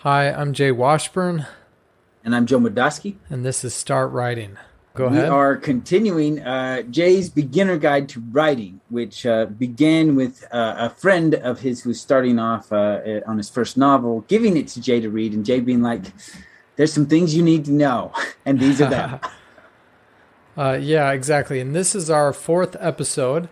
Hi, I'm Jay Washburn, And I'm Joe Modoski. and this is Start Writing. Go We ahead. are continuing Jay's beginner guide to writing, which began with a friend of his who was starting off on his first novel, giving it to Jay to read, and Jay being like, "There's some things you need to know, and these are them." Yeah, exactly. And this is our fourth episode.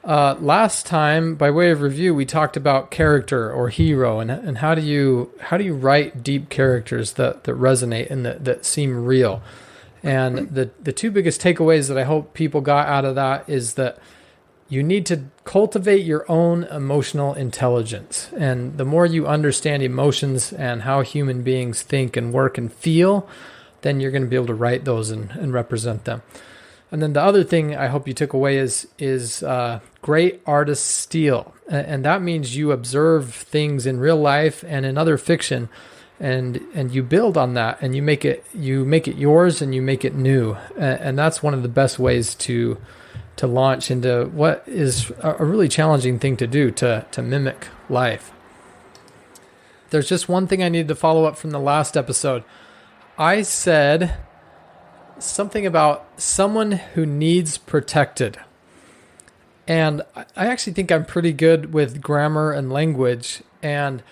Last time, by way of review, we talked about character or hero, and how do you write deep characters that resonate and that seem real. And the two biggest takeaways that I hope people got out of that is that you need to cultivate your own emotional intelligence. And the more you understand emotions and how human beings think and work and feel, then you're going to be able to write those and represent them. And then the other thing I hope you took away is great artists steal. And that means you observe things in real life and in other fiction, and you build on that, and you make it yours, and you make it new. And that's one of the best ways to launch into what is a really challenging thing to do, to mimic life. There's just one thing I need to follow up from the last episode. I said something about someone who needs protected. And I actually think I'm pretty good with grammar and language. And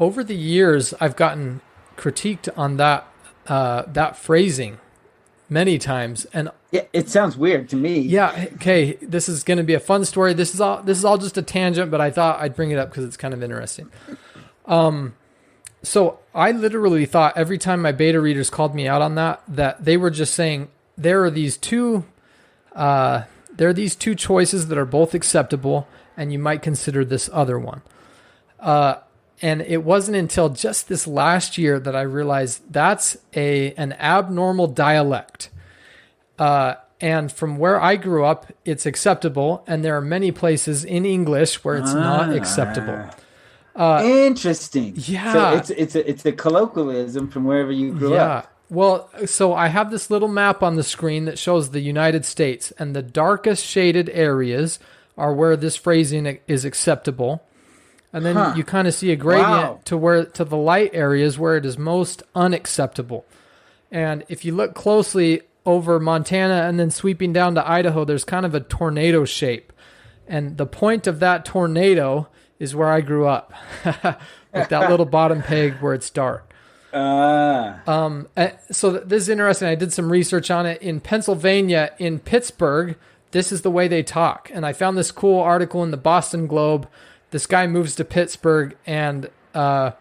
over the years, I've gotten critiqued on that phrasing many times. And Yeah, it sounds weird to me. yeah, okay, this is going to be a fun story. This is all just a tangent, but I thought I'd bring it up because it's kind of interesting. So I literally thought every time my beta readers called me out on that they were just saying there are these two choices that are both acceptable, and you might consider this other one. And it wasn't until just this last year that I realized that's an abnormal dialect. And from where I grew up, it's acceptable, and there are many places in English where it's not acceptable. Interesting. Yeah. So it's a colloquialism from wherever you grew up. Well, so I have this little map on the screen that shows the United States, and the darkest shaded areas are where this phrasing is acceptable. And then you kind of see a gradient to the light areas where it is most unacceptable. And if you look closely over Montana and then sweeping down to Idaho, there's kind of a tornado shape. And the point of that tornado is where I grew up, with that little bottom peg where it's dark. So this is interesting. I did some research on it. In Pennsylvania, in Pittsburgh, this is the way they talk. And I found this cool article in the Boston Globe. This guy moves to Pittsburgh, and the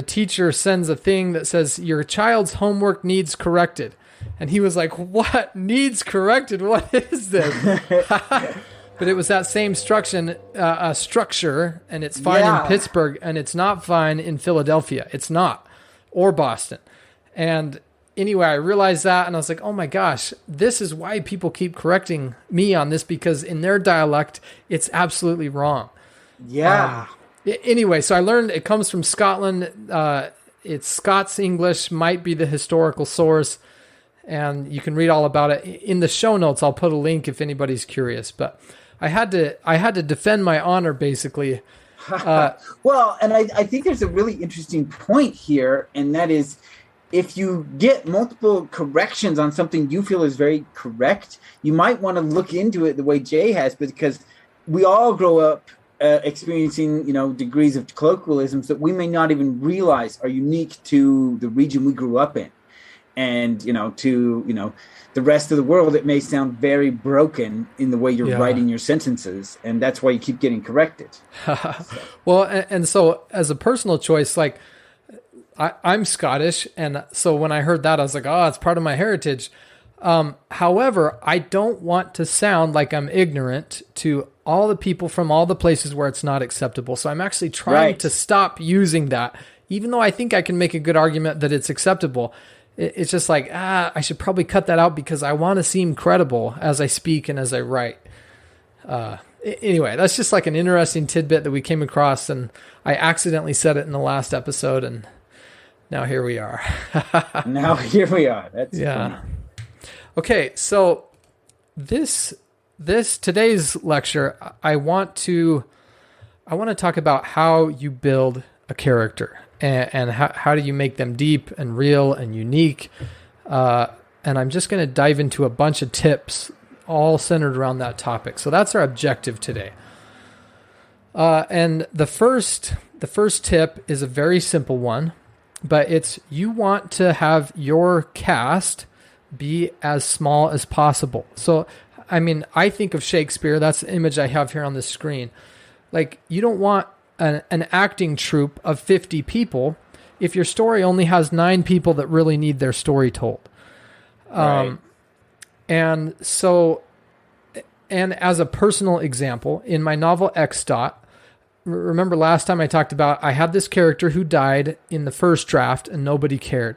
teacher sends a thing that says, "Your child's homework needs corrected." And he was like, "What needs corrected? What is this?" But it was that same structure, and it's fine in Pittsburgh, and it's not fine in Philadelphia. It's not, or Boston. And anyway, I realized that, and I was like, oh my gosh, this is why people keep correcting me on this, because in their dialect, it's absolutely wrong. Yeah. Anyway, so I learned it comes from Scotland. It's Scots English, might be the historical source, and you can read all about it in the show notes. I'll put a link if anybody's curious, but I had to defend my honor, basically. Well, and I think there's a really interesting point here, and that is, if you get multiple corrections on something you feel is very correct, you might want to look into it the way Jay has, because we all grow up experiencing, degrees of colloquialisms that we may not even realize are unique to the region we grew up in. And, to the rest of the world, it may sound very broken in the way you're writing your sentences. And that's why you keep getting corrected. Well, and so as a personal choice, like I'm Scottish. And so when I heard that, I was like, oh, it's part of my heritage. However, I don't want to sound like I'm ignorant to all the people from all the places where it's not acceptable. So I'm actually trying to stop using that, even though I think I can make a good argument that it's acceptable. It's just like, I should probably cut that out because I want to seem credible as I speak and as I write. Anyway, that's just like an interesting tidbit that we came across, and I accidentally said it in the last episode, and now here we are. Now here we are. That's yeah. funny. Okay, so today's lecture, I want to talk about how you build a character. and how do you make them deep and real and unique? And I'm just going to dive into a bunch of tips all centered around that topic. So that's our objective today. And the first tip is a very simple one, but it's you want to have your cast be as small as possible. So, I mean, I think of Shakespeare. That's the image I have here on the screen. Like, you don't want an acting troupe of 50 people if your story only has 9 people that really need their story told. Right. And so, and as a personal example, in my novel X Dot, remember last time I talked about I had this character who died in the first draft and nobody cared.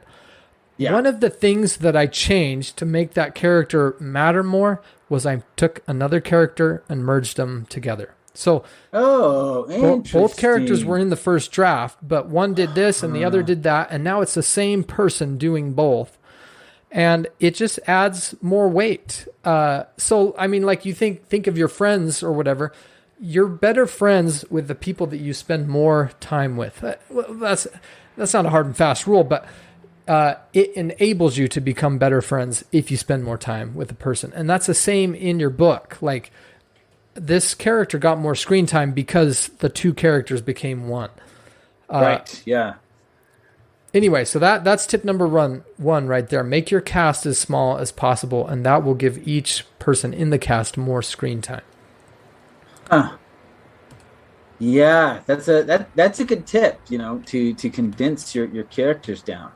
Yeah. One of the things that I changed to make that character matter more was I took another character and merged them together. So both characters were in the first draft, but one did this and the other did that, and now it's the same person doing both. And it just adds more weight. So, I mean, like you think of your friends or whatever, you're better friends with the people that you spend more time with. Well, that's not a hard and fast rule, but it enables you to become better friends if you spend more time with a person. And that's the same in your book. Like, this character got more screen time because the two characters became one. Right, yeah. Anyway, so that's tip number one right there. Make your cast as small as possible, and that will give each person in the cast more screen time. Yeah, that's a good tip, to condense your characters down.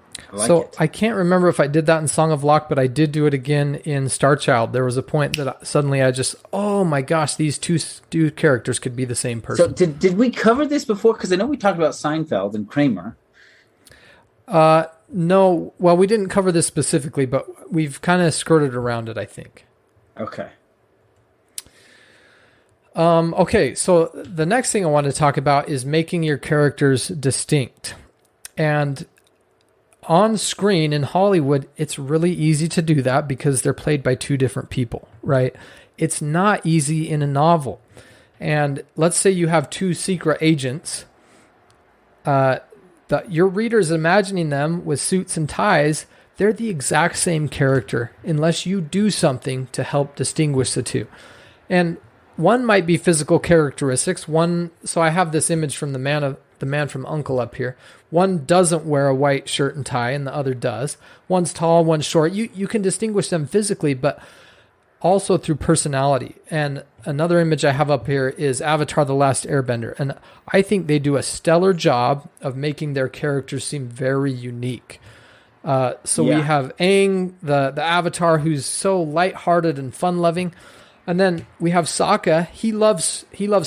I can't remember if I did that in Song of Locke, but I did do it again in Star Child. There was a point that suddenly I just, oh my gosh, these two characters could be the same person. So did we cover this before? Because I know we talked about Seinfeld and Kramer. No, well, we didn't cover this specifically, but we've kind of skirted around it, I think. Okay. Okay, so the next thing I want to talk about is making your characters distinct. And on screen in Hollywood, it's really easy to do that because they're played by two different people, right? It's not easy in a novel. And let's say you have two secret agents. Your reader's imagining them with suits and ties. They're the exact same character unless you do something to help distinguish the two. And one might be physical characteristics. So I have this image from the man from U.N.C.L.E. up here. One doesn't wear a white shirt and tie, and the other does. One's tall, one's short. You can distinguish them physically, but also through personality. And another image I have up here is Avatar: The Last Airbender. And I think they do a stellar job of making their characters seem very unique. We have Aang, the Avatar, who's so lighthearted and fun-loving. And then we have Sokka. He loves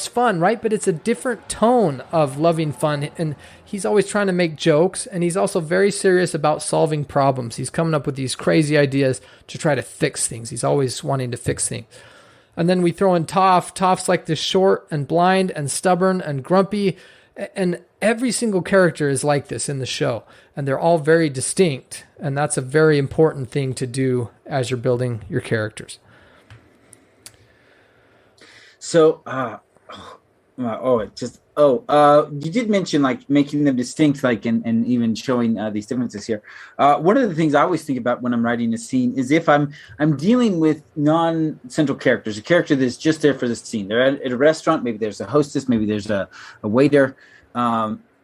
fun, right? But it's a different tone of loving fun. And he's always trying to make jokes. And he's also very serious about solving problems. He's coming up with these crazy ideas to try to fix things. He's always wanting to fix things. And then we throw in Toph. Toph's like this short and blind and stubborn and grumpy. And every single character is like this in the show. And they're all very distinct. And that's a very important thing to do as you're building your characters. So, you did mention like making them distinct, like and even showing these differences here. One of the things I always think about when I'm writing a scene is if I'm dealing with non-central characters, a character that's just there for the scene. They're at a restaurant, maybe there's a hostess, maybe there's a waiter.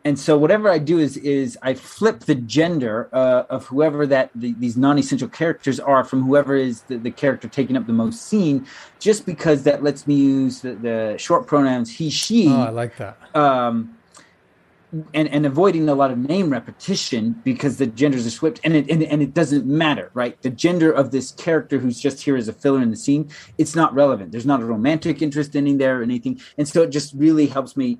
And so whatever I do is I flip the gender of whoever these non-essential characters are from whoever is the character taking up the most scene, just because that lets me use the short pronouns he, she. Oh, I like that. And avoiding a lot of name repetition because the genders are flipped and it doesn't matter, right? The gender of this character who's just here as a filler in the scene, it's not relevant. There's not a romantic interest in there or anything. And so it just really helps me,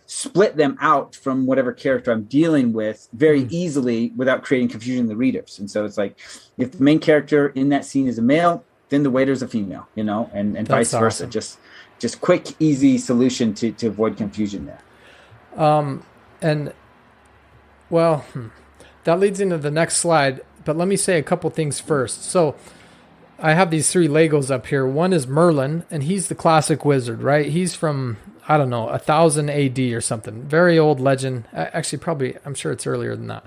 split them out from whatever character I'm dealing with very easily without creating confusion in the readers. And so it's like, if the main character in that scene is a male, then the waiter's a female, and vice versa. Awesome. Just quick, easy solution to avoid confusion there. That leads into the next slide, but let me say a couple things first. So I have these 3 Legos up here. One is Merlin, and he's the classic wizard, right? He's from I don't know, 1000 AD or something. Very old legend. Actually, probably, I'm sure it's earlier than that.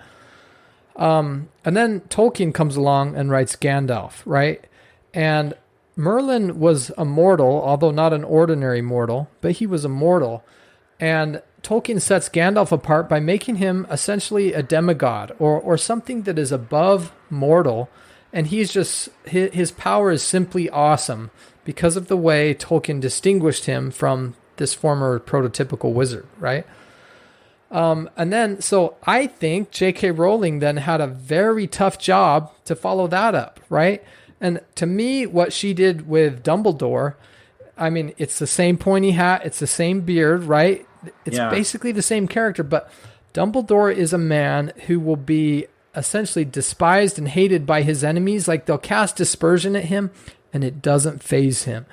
And then Tolkien comes along and writes Gandalf, right? And Merlin was a mortal, although not an ordinary mortal, but he was a mortal. And Tolkien sets Gandalf apart by making him essentially a demigod or something that is above mortal. And he's just, his power is simply awesome because of the way Tolkien distinguished him from this former prototypical wizard, right? And then, so I think J.K. Rowling then had a very tough job to follow that up, right? And to me, what she did with Dumbledore, I mean, it's the same pointy hat, it's the same beard, right? It's basically the same character, but Dumbledore is a man who will be essentially despised and hated by his enemies. Like, they'll cast dispersion at him and it doesn't faze him.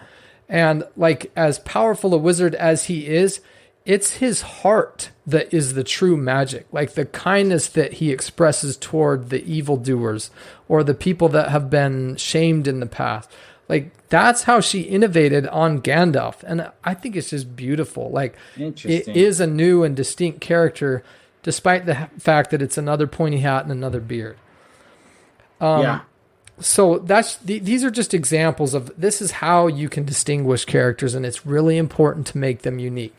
And like, as powerful a wizard as he is, it's his heart that is the true magic, like the kindness that he expresses toward the evildoers or the people that have been shamed in the past. Like, that's how she innovated on Gandalf. And I think it's just beautiful. Like, it is a new and distinct character, despite the fact that it's another pointy hat and another beard. So these are just examples of, this is how you can distinguish characters, and it's really important to make them unique.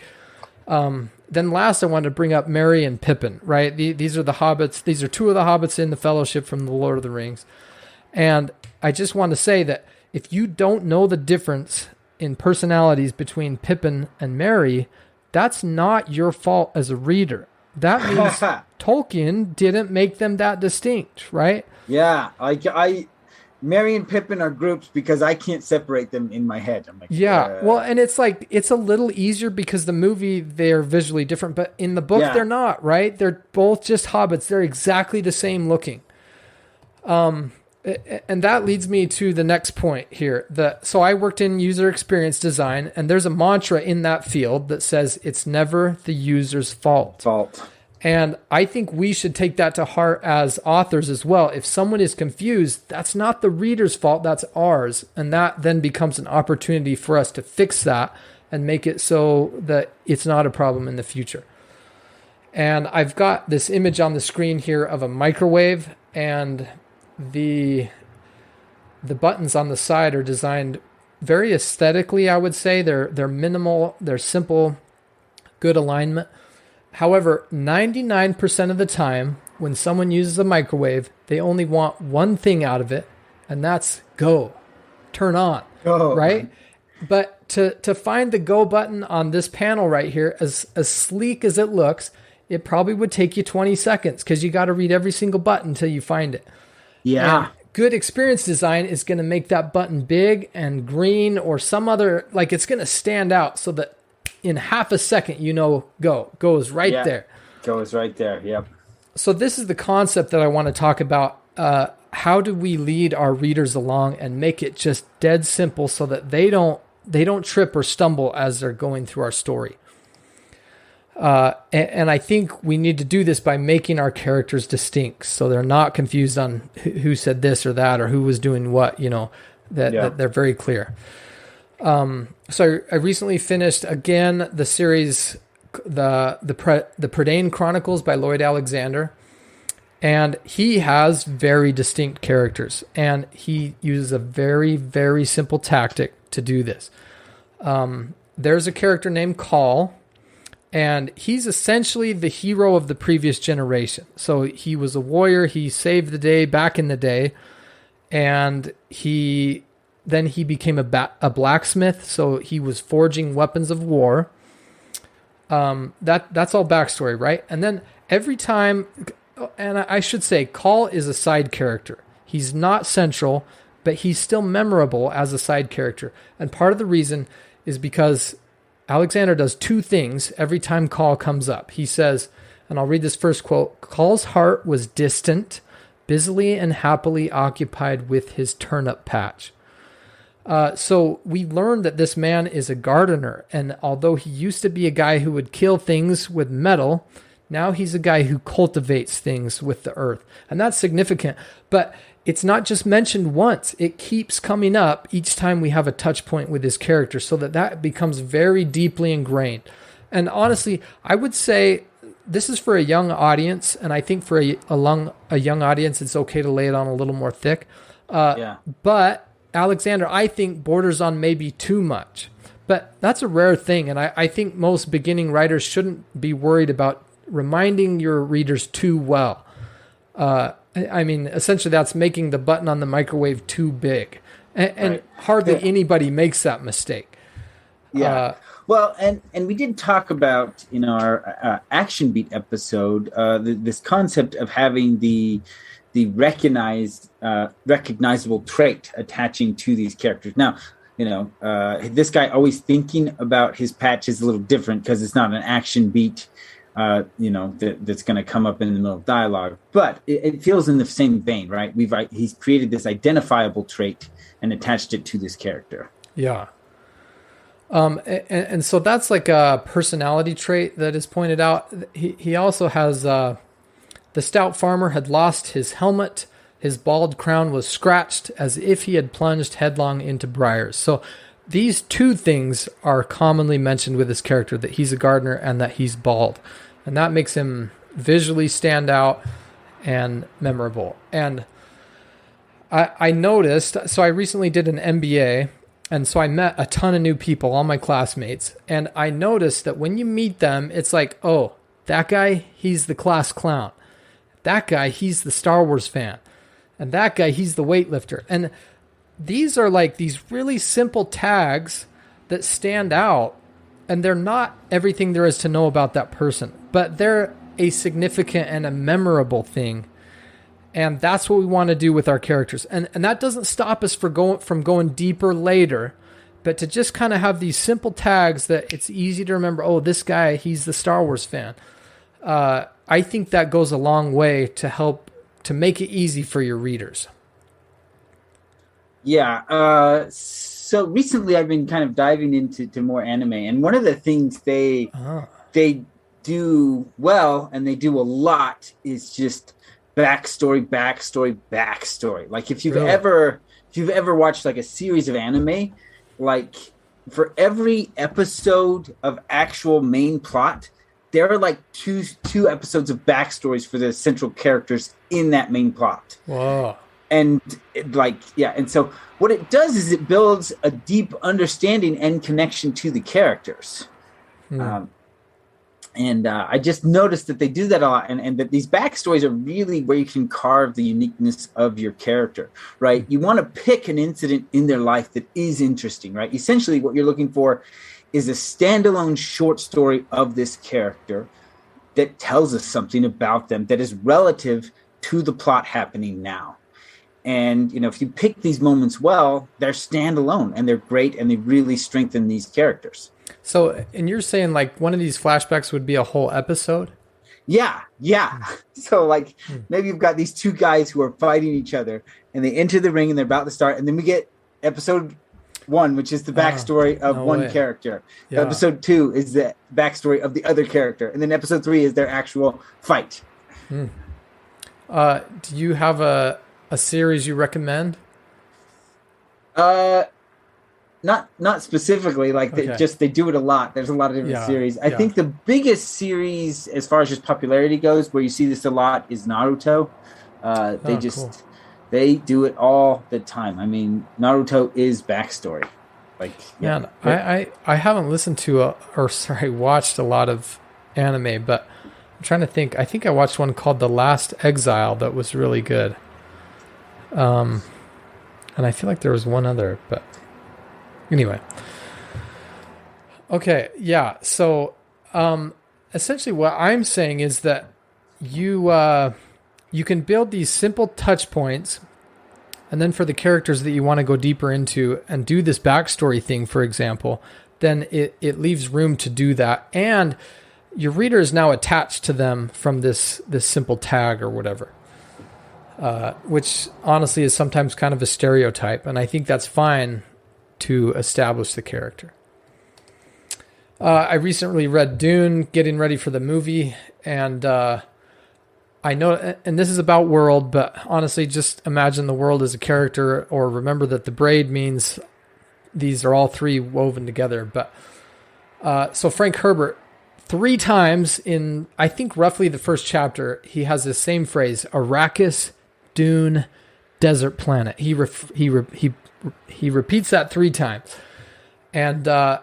Then last, I wanted to bring up Merry and Pippen, right? These are the hobbits. These are two of the hobbits in the Fellowship from the Lord of the Rings. And I just want to say that if you don't know the difference in personalities between Pippen and Merry, that's not your fault as a reader. That means Tolkien didn't make them that distinct, right? Yeah, Merry and Pippin are groups because I can't separate them in my head. I'm like, well, and it's like, it's a little easier because the movie, they're visually different, but in the book, they're not, right? They're both just hobbits. They're exactly the same looking. And that leads me to the next point here. So I worked in user experience design, and there's a mantra in that field that says it's never the user's fault. And I think we should take that to heart as authors as well. If someone is confused, that's not the reader's fault, that's ours. And that then becomes an opportunity for us to fix that and make it so that it's not a problem in the future. And I've got this image on the screen here of a microwave, and the buttons on the side are designed very aesthetically, I would say. They're minimal, they're simple, good alignment. However, 99% of the time, when someone uses a microwave, they only want one thing out of it, and that's go, turn on, right? But to find the go button on this panel right here, as sleek as it looks, it probably would take you 20 seconds because you got to read every single button until you find it. Yeah. And good experience design is going to make that button big and green or some other, like, it's going to stand out so that in half a second, goes right there. Goes right there, yep. So this is the concept that I want to talk about. How do we lead our readers along and make it just dead simple so that they don't trip or stumble as they're going through our story? And I think we need to do this by making our characters distinct so they're not confused on who said this or that or who was doing what, that they're very clear. So I recently finished again the series, the Prydain Chronicles by Lloyd Alexander, and he has very distinct characters, and he uses a very, very simple tactic to do this. There's a character named Call, and he's essentially the hero of the previous generation. So he was a warrior, he saved the day back in the day, and then he became a blacksmith, so he was forging weapons of war. That's all backstory, right? And then every time, and I should say, Call is a side character. He's not central, but he's still memorable as a side character. And part of the reason is because Alexander does two things every time Call comes up. He says, and I'll read this first quote, "Call's heart was distant, busily and happily occupied with his turnip patch." So we learned that this man is a gardener, and although he used to be a guy who would kill things with metal, Now he's a guy who cultivates things with the earth. And that's significant. But it's not just mentioned once. It keeps coming up each time we have a touch point with his character, so that becomes very deeply ingrained. And honestly, I would say this is for a young audience, and I think for a young audience, it's okay to lay it on a little more thick. But Alexander, I think, borders on maybe too much. But that's a rare thing, and I think most beginning writers shouldn't be worried about reminding your readers too well. I mean, essentially, that's making the button on the microwave too big, and right. Hardly anybody makes that mistake. Yeah. Well, and we did talk about in our Action Beat episode this concept of having the recognizable trait attaching to these characters. Now, this guy always thinking about his patch is a little different because it's not an action beat. That's going to come up in the middle of dialogue, but it feels in the same vein, right? He's created this identifiable trait and attached it to this character. Yeah. And so that's like a personality trait that is pointed out. He also has, the stout farmer had lost his helmet. His bald crown was scratched as if he had plunged headlong into briars. So these two things are commonly mentioned with his character, that he's a gardener and that he's bald. And that makes him visually stand out and memorable. And I noticed, so I recently did an MBA, and so I met a ton of new people, all my classmates. And I noticed that when you meet them, it's like, oh, that guy, he's the class clown. That guy, he's the Star Wars fan. And that guy, he's the weightlifter. And these are like these really simple tags that stand out. And they're not everything there is to know about that person, but they're a significant and a memorable thing. And that's what we want to do with our characters. And that doesn't stop us from going deeper later, but to just kind of have these simple tags that it's easy to remember, oh, this guy, he's the Star Wars fan. I think that goes a long way to help to make it easy for your readers. Yeah. So recently I've been kind of diving into more anime, and one of the things they do well and they do a lot is just backstory. Like if you've ever watched like a series of anime, like for every episode of actual main plot, there are like two episodes of backstories for the central characters in that main plot. Wow. And and so what it does is it builds a deep understanding and connection to the characters. I just noticed that they do that a lot, and that these backstories are really where you can carve the uniqueness of your character, right? You want to pick an incident in their life that is interesting, right? Essentially, what you're looking for is a standalone short story of this character that tells us something about them that is relative to the plot happening now. And, if you pick these moments well, they're standalone and they're great and they really strengthen these characters. So, and you're saying like one of these flashbacks would be a whole episode? Yeah. So like maybe you've got these two guys who are fighting each other and they enter the ring and they're about to start. And then we get episode 1, which is the backstory of one character. Yeah. Episode 2 is the backstory of the other character. And then episode 3 is their actual fight. Do you have a series you recommend? Not specifically. Like they do it a lot. There's a lot of different series. I think the biggest series, as far as just popularity goes, where you see this a lot, is Naruto. They do it all the time. I mean, Naruto is backstory. I haven't listened to watched a lot of anime, but I'm trying to think. I think I watched one called The Last Exile that was really good. And I feel like there was one other, but anyway. Okay, yeah. So, essentially, what I'm saying is that you can build these simple touch points, and then for the characters that you want to go deeper into and do this backstory thing, for example, then it leaves room to do that, and your reader is now attached to them from this simple tag or whatever. Which honestly is sometimes kind of a stereotype, and I think that's fine to establish the character. I recently read Dune, getting ready for the movie, and I know, and this is about world, but honestly, just imagine the world as a character, or remember that the braid means these are all three woven together. But so Frank Herbert, 3 times in, I think, roughly the first chapter, he has the same phrase: Arrakis, Dune, desert planet. He repeats that 3 times, and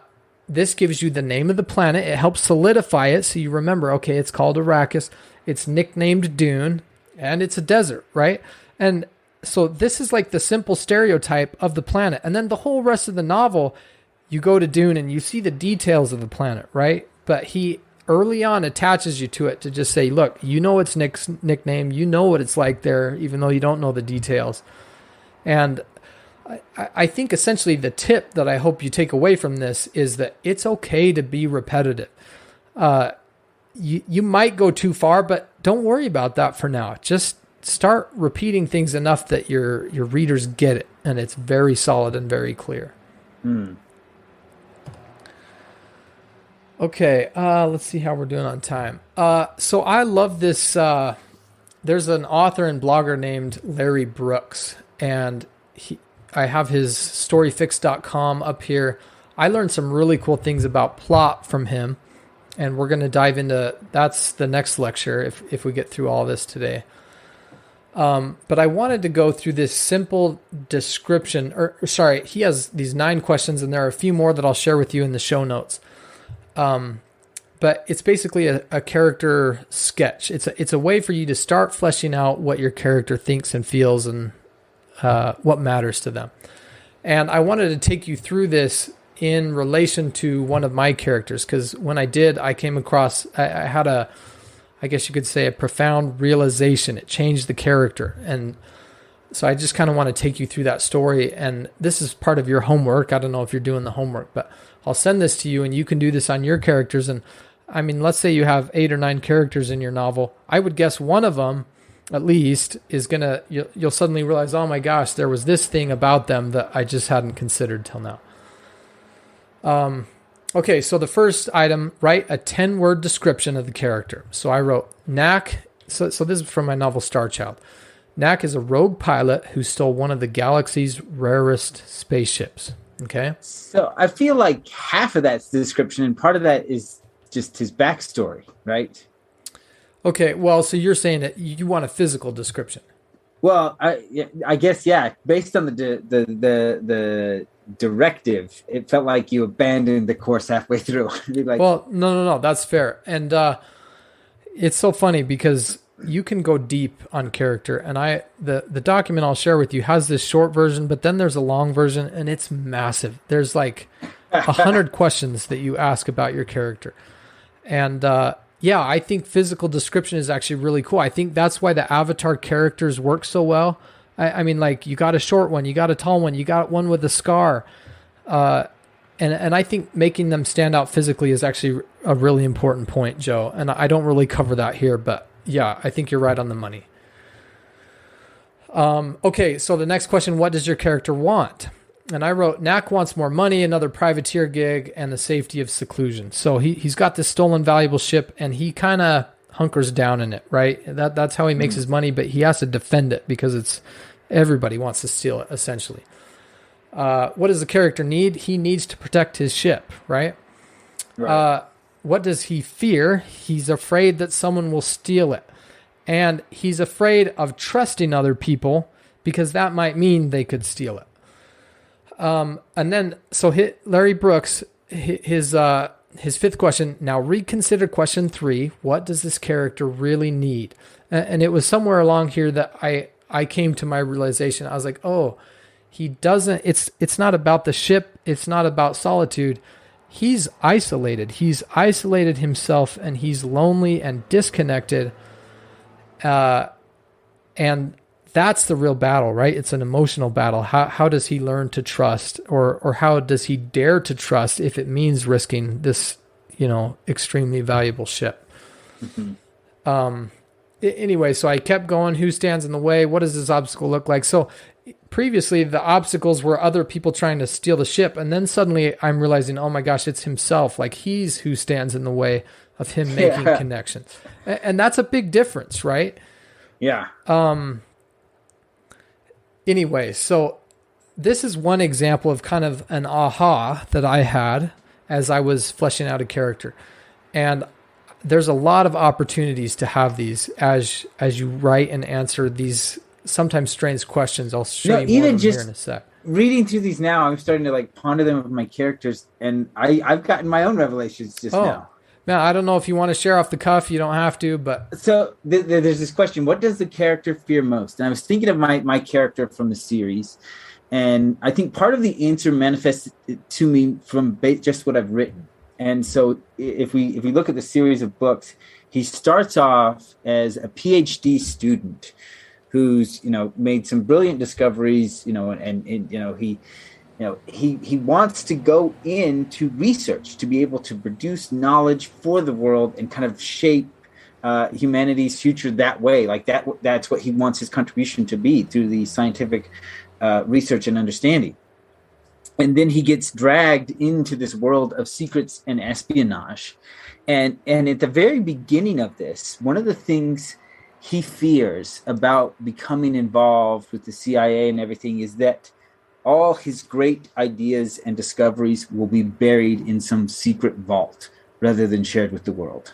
this gives you the name of the planet. It helps solidify it, so you remember. Okay, it's called Arrakis. It's nicknamed Dune, and it's a desert, right? And so this is like the simple stereotype of the planet. And then the whole rest of the novel, you go to Dune and you see the details of the planet, right? But he early on attaches you to it to just say, look, you know its nickname, you know what it's like there, even though you don't know the details. And I think essentially the tip that I hope you take away from this is that it's okay to be repetitive. You might go too far, but don't worry about that for now. Just start repeating things enough that your readers get it, and it's very solid and very clear. Okay, let's see how we're doing on time. So I love this. There's an author and blogger named Larry Brooks, and I have his storyfix.com up here. I learned some really cool things about plot from him, and we're going to dive into, that's the next lecture if we get through all this today. But I wanted to go through this simple description, he has these 9 questions, and there are a few more that I'll share with you in the show notes. But it's basically a character sketch. It's a way for you to start fleshing out what your character thinks and feels and what matters to them. And I wanted to take you through this in relation to one of my characters, because when I did, I came across, I had I guess you could say, a profound realization. It changed the character. And so I just kind of want to take you through that story. And this is part of your homework. I don't know if you're doing the homework, but I'll send this to you and you can do this on your characters. And I mean, let's say you have 8 or 9 characters in your novel. I would guess one of them, at least, is you'll suddenly realize, oh my gosh, there was this thing about them that I just hadn't considered till now. Okay, so the first item, write a 10-word description of the character. So I wrote, Knack, so this is from my novel Star Child. Knack is a rogue pilot who stole one of the galaxy's rarest spaceships. Okay? So I feel like half of that's the description, and part of that is just his backstory, right? Okay, well, so you're saying that you want a physical description. Well, I guess, yeah. Based on the directive, it felt like you abandoned the course halfway through. Like, well, no, that's fair. And it's so funny because you can go deep on character. And the document I'll share with you has this short version, but then there's a long version, and it's massive. There's like 100 questions that you ask about your character. And yeah, I think physical description is actually really cool. I think that's why the Avatar characters work so well. I mean, like, you got a short one, you got a tall one, you got one with a scar. And I think making them stand out physically is actually a really important point, Joe. And I don't really cover that here, but yeah, I think you're right on the money. Okay, so the next question, what does your character want? And I wrote, Knack wants more money, another privateer gig, and the safety of seclusion. So he's got this stolen valuable ship, and he kind of hunkers down in it, right? That's how he makes his money, but he has to defend it because everybody wants to steal it, essentially. What does the character need? He needs to protect his ship, right? What does he fear? He's afraid that someone will steal it. And he's afraid of trusting other people because that might mean they could steal it. And then, so Larry Brooks, his 5th question, now reconsider question 3. What does this character really need? And it was somewhere along here that I came to my realization. I was like, oh, he doesn't, it's not about the ship. It's not about solitude. He's isolated. He's isolated himself, and he's lonely and disconnected. And that's the real battle, right? It's an emotional battle. How does he learn to trust, or how does he dare to trust if it means risking this, extremely valuable ship? Mm-hmm. anyway, so I kept going. Who stands in the way? What does this obstacle look like? So previously, the obstacles were other people trying to steal the ship. And then suddenly I'm realizing, oh my gosh, it's himself. Like he's who stands in the way of him making connections. And that's a big difference, right? Yeah. Anyway, so this is one example of kind of an aha that I had as I was fleshing out a character. And there's a lot of opportunities to have these as you write and answer these sometimes strange questions. I'll show you more of them here in a sec. Reading through these now, I'm starting to like ponder them with my characters, and I've gotten my own revelations just now. Now, I don't know if you want to share off the cuff. You don't have to, but... So there's this question, what does the character fear most? And I was thinking of my character from the series, and I think part of the answer manifests to me from just what I've written. And so if we look at the series of books, he starts off as a PhD student who's, made some brilliant discoveries, and he wants to go into research to be able to produce knowledge for the world and kind of shape humanity's future that way. Like that's what he wants his contribution to be through the scientific research and understanding. And then he gets dragged into this world of secrets and espionage. And at the very beginning of this, one of the things he fears about becoming involved with the CIA and everything is that all his great ideas and discoveries will be buried in some secret vault rather than shared with the world.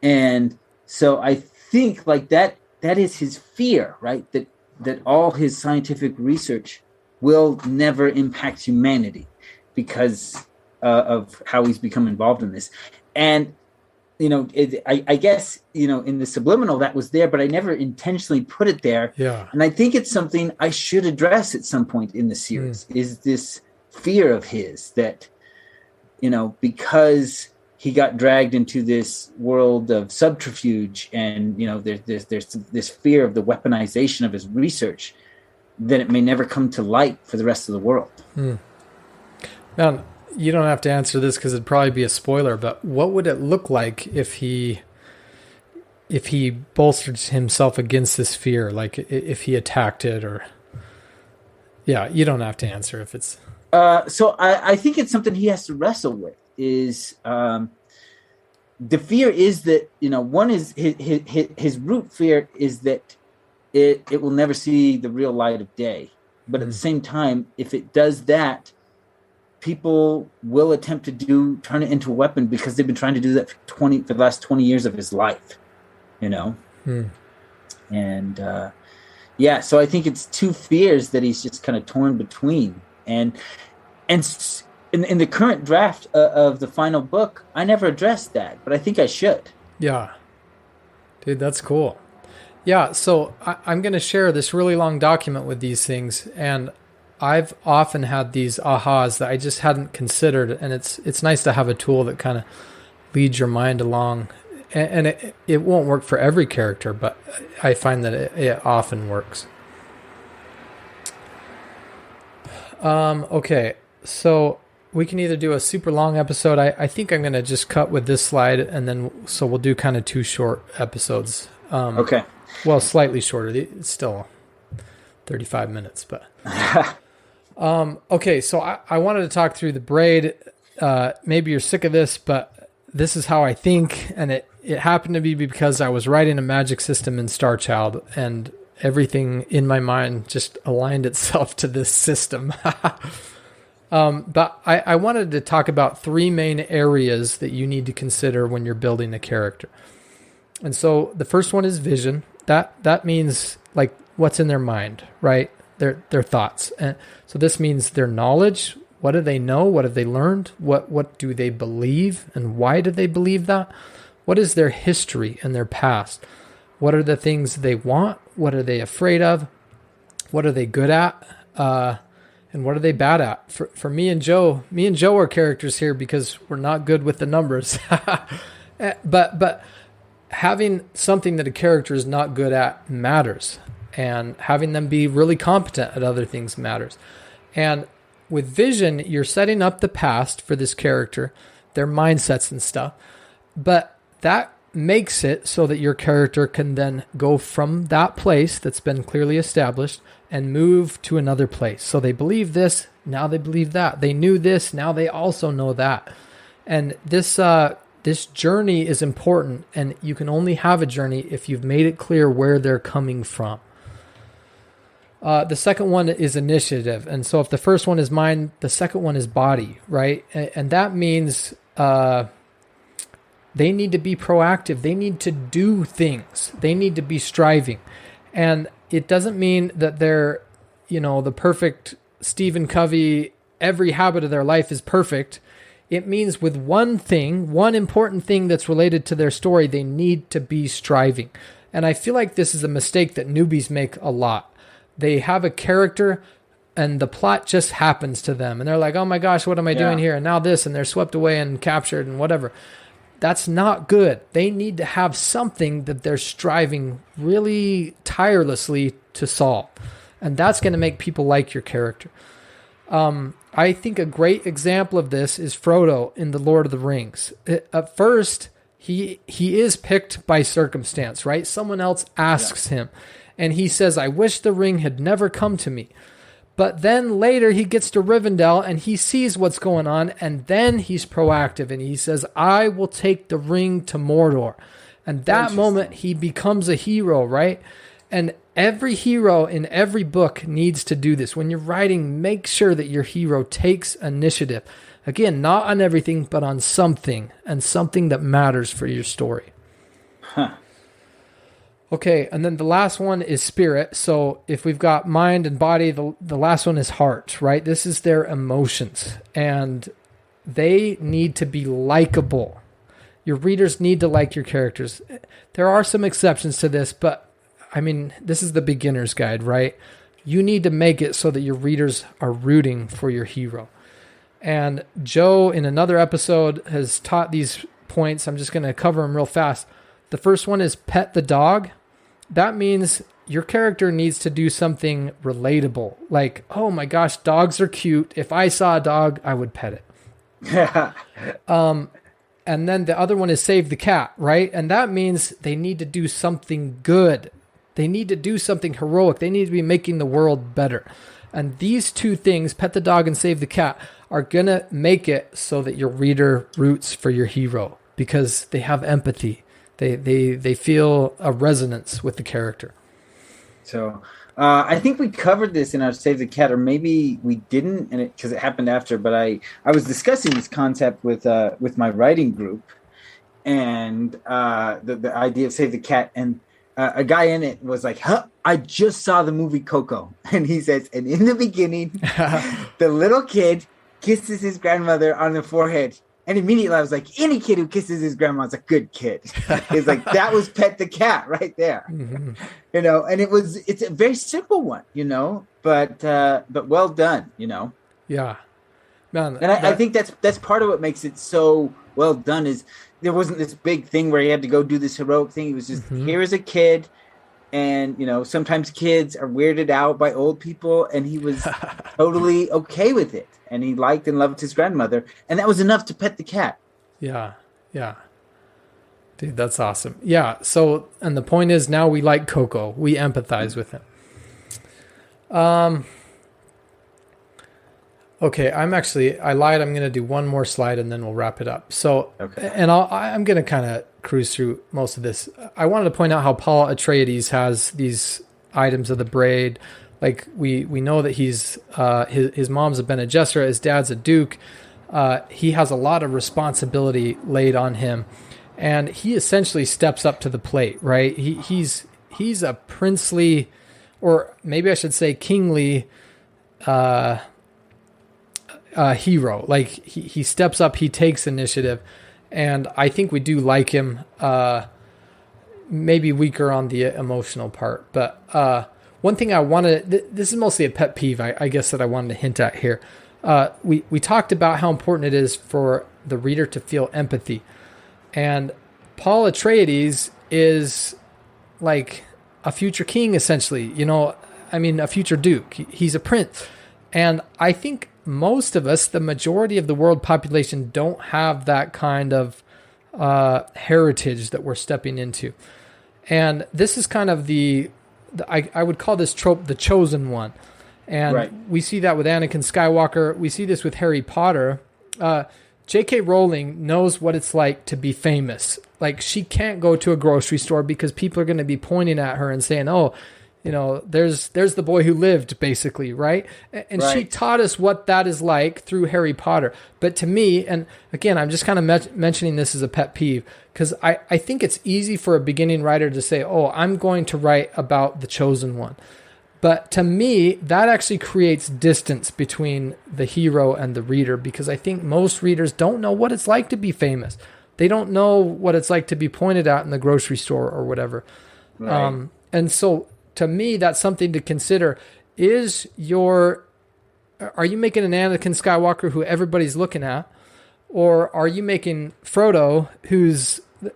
And so I think like that is his fear, right? That all his scientific research will never impact humanity because of how he's become involved in this. And, I guess, in the subliminal that was there, but I never intentionally put it there. Yeah. And I think it's something I should address at some point in the series is this fear of his that, because he got dragged into this world of subterfuge and, there's this fear of the weaponization of his research, that it may never come to light for the rest of the world. Now, you don't have to answer this because it'd probably be a spoiler, but what would it look like if he bolstered himself against this fear? Like if he attacked it you don't have to answer if it's... So I think it's something he has to wrestle with is, the fear is that, one is his root fear is that it will never see the real light of day. But at the same time, if it does that, people will attempt to turn it into a weapon because they've been trying to do that for the last 20 years of his life, And so I think it's two fears that he's just kind of torn between. And in the current draft of the final book, I never addressed that, but I think I should. Yeah. Dude, that's cool. Yeah, so I'm going to share this really long document with these things, and I've often had these ahas that I just hadn't considered, and it's nice to have a tool that kind of leads your mind along. And it won't work for every character, but I find that it often works. Okay, so we can either do a super long episode. I think I'm going to just cut with this slide, and then so we'll do kind of 2 short episodes. Okay. Well, slightly shorter. It's still 35 minutes, but... okay, so I wanted to talk through the braid. Maybe you're sick of this, but this is how I think, and it happened to be because I was writing a magic system in Star Child, and everything in my mind just aligned itself to this system. But I wanted to talk about 3 main areas that you need to consider when you're building a character. And so the first one is vision. That means like what's in their mind, right? Their thoughts. And so this means their knowledge. What do they know? What have they learned? What do they believe? And why do they believe that? What is their history and their past? What are the things they want? What are they afraid of? What are they good at? And what are they bad at? For me and Joe are characters here because we're not good with the numbers. But having something that a character is not good at matters. And having them be really competent at other things matters. And with vision, you're setting up the past for this character, their mindsets and stuff. But that makes it so that your character can then go from that place that's been clearly established and move to another place. So they believe this, now they believe that. They knew this, now they also know that. And this journey is important, and you can only have a journey if you've made it clear where they're coming from. The second one is initiative. And so if the first one is mind, the second one is body, right? And that means they need to be proactive. They need to do things. They need to be striving. And it doesn't mean that they're, the perfect Stephen Covey, every habit of their life is perfect. It means with one important thing that's related to their story, they need to be striving. And I feel like this is a mistake that newbies make a lot. They have a character and the plot just happens to them. And they're like, oh my gosh, what am I doing here? And now this, and they're swept away and captured and whatever. That's not good. They need to have something that they're striving really tirelessly to solve. And that's going to make people like your character. I think a great example of this is Frodo in The Lord of the Rings. At first, he is picked by circumstance, right? Someone else asks him. And he says, I wish the ring had never come to me. But then later he gets to Rivendell and he sees what's going on. And then he's proactive and he says, I will take the ring to Mordor. And that moment he becomes a hero, right? And every hero in every book needs to do this. When you're writing, make sure that your hero takes initiative. Again, not on everything, but on something, and something that matters for your story. Okay, and then the last one is spirit. So if we've got mind and body, the last one is heart, right? This is their emotions, and they need to be likable. Your readers need to like your characters. There are some exceptions to this, but I mean, this is the beginner's guide, right? You need to make it so that your readers are rooting for your hero. And Joe, in another episode, has taught these points. I'm just going to cover them real fast. The first one is pet the dog. That means your character needs to do something relatable. Like, oh my gosh, dogs are cute. If I saw a dog, I would pet it. And then the other one is save the cat, right? And that means they need to do something good. They need to do something heroic. They need to be making the world better. And these two things, pet the dog and save the cat, are going to make it so that your reader roots for your hero because they have empathy. They feel a resonance with the character. So I think we covered this in our Save the Cat, or maybe we didn't, and because it happened after. But I was discussing this concept with my writing group, and the idea of Save the Cat, and a guy in it was like, "Huh, I just saw the movie Coco," and he says, and in the beginning, the little kid kisses his grandmother on the forehead. And immediately I was like, any kid who kisses his grandma is a good kid. It's like, that was Pet the Cat right there. Mm-hmm. And it's a very simple one, but well done, Yeah. Man, and I think that's part of what makes it so well done is there wasn't this big thing where he had to go do this heroic thing. It was just, here is a kid. And, sometimes kids are weirded out by old people, and he was totally okay with it. And he liked and loved his grandmother. And that was enough to pet the cat. Yeah. Yeah. Dude, that's awesome. Yeah. So, and the point is now we like Coco. We empathize with him. Okay. I lied. I'm going to do one more slide and then we'll wrap it up. So, okay. And I'm going to kind of cruise through most of this. I wanted to point out how Paul Atreides has these items of the braid. Like we know that he's his mom's a Bene Gesserit, his dad's a duke. He has a lot of responsibility laid on him, and he essentially steps up to the plate. Right? He's a princely, or maybe I should say kingly, hero. Like he steps up, he takes initiative, and I think we do like him. Maybe weaker on the emotional part, but. One thing I wanted, this is mostly a pet peeve, I guess, that I wanted to hint at here. We talked about how important it is for the reader to feel empathy. And Paul Atreides is like a future king, essentially. A future duke. He's a prince. And I think most of us, the majority of the world population, don't have that kind of heritage that we're stepping into. And this is kind of I would call this trope the chosen one. And we see that with Anakin Skywalker. We see this with Harry Potter. J.K. Rowling knows what it's like to be famous. Like, she can't go to a grocery store because people are going to be pointing at her and saying, oh, there's the boy who lived, basically, right? And she taught us what that is like through Harry Potter. But to me, and again, I'm just kind of mentioning this as a pet peeve, because I think it's easy for a beginning writer to say, oh, I'm going to write about the chosen one. But to me, that actually creates distance between the hero and the reader, because I think most readers don't know what it's like to be famous. They don't know what it's like to be pointed at in the grocery store or whatever. Right. And so to me, that's something to consider. Are you making an Anakin Skywalker who everybody's looking at? Or are you making Frodo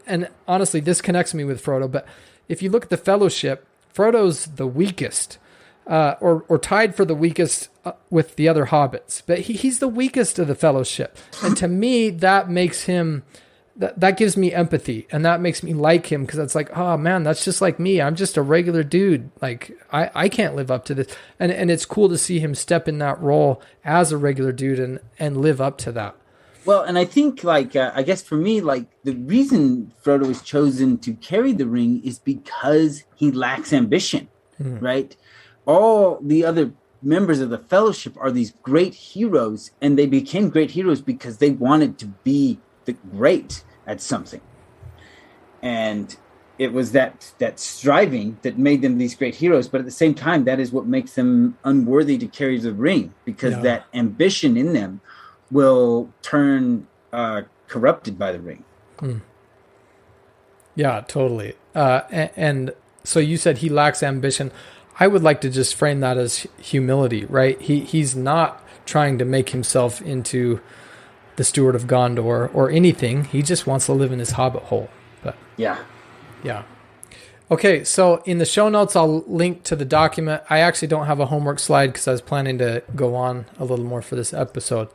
and honestly, this connects me with Frodo, but if you look at the Fellowship, Frodo's the weakest. Or tied for the weakest with the other hobbits. But he's the weakest of the Fellowship. And to me, that makes him, that gives me empathy. And that makes me like him, because it's like, oh man, that's just like me. I'm just a regular dude. Like, I can't live up to this. And it's cool to see him step in that role as a regular dude and live up to that. Well, and I think, I guess for me, the reason Frodo was chosen to carry the ring is because he lacks ambition, right? All the other members of the Fellowship are these great heroes, and they became great heroes because they wanted to be the great at something. And it was that striving that made them these great heroes. But at the same time, that is what makes them unworthy to carry the ring, because that ambition in them will turn corrupted by the ring. Yeah, totally. And so you said he lacks ambition. I would like to just frame that as humility, right? He's not trying to make himself into the steward of Gondor or anything. He just wants to live in his hobbit hole. But yeah. Okay, so in the show notes, I'll link to the document. I actually don't have a homework slide because I was planning to go on a little more for this episode.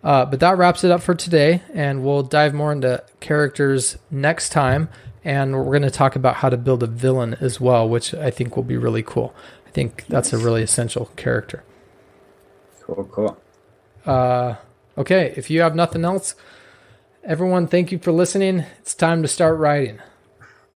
But that wraps it up for today, and we'll dive more into characters next time. And we're going to talk about how to build a villain as well, which I think will be really cool. I think that's a really essential character. Cool. Okay, if you have nothing else, everyone, thank you for listening. It's time to start writing.